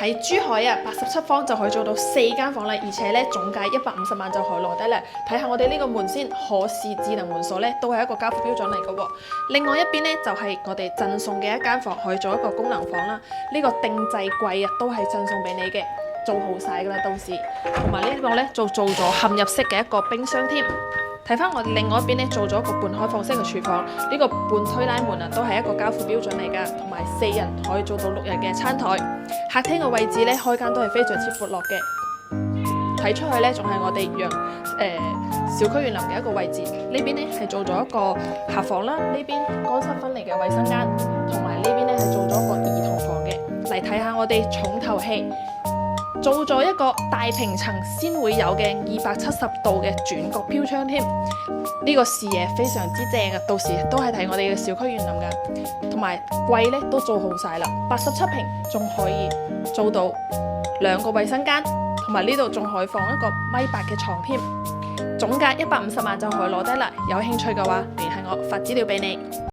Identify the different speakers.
Speaker 1: 喺珠海啊，87方就可以做到4間房啦，而且咧總價150萬就可以攞低啦。睇下我哋呢個門先，可視智能門鎖咧都係一個交付標準嚟嘅喎。另外一邊咧就係我哋贈送嘅一間房，可以做一個功能房啦。呢個定制櫃啊都係贈送俾你嘅，做好晒噶啦，到時同埋呢一個咧就做咗嵌入式嘅一個冰箱添。睇翻我另外一邊咧，做咗一個半開放式嘅廚房，呢個半推拉門啊，都係一個交付標準嚟㗎，同埋4人可以做到6人嘅餐台。客廳嘅位置咧，開間都係非常之闊落嘅，睇出去咧仲係我哋小區園林嘅一個位置。呢邊咧係做咗一個客房啦，呢邊乾濕分離嘅衛生間，同埋呢邊咧係做咗一個兒童房嘅。嚟睇下我哋重頭戲。做咗一個大平層先會有嘅270度嘅轉角飄窗添，呢個視野非常之正嘅，到時都係睇我哋嘅小區園林噶。同埋櫃咧都做好晒啦，87平仲可以做到2個衛生間，同埋呢度仲可以放一個1.8米嘅床添。總價150萬就可以攞低啦，有興趣嘅話聯繫我發資料俾你。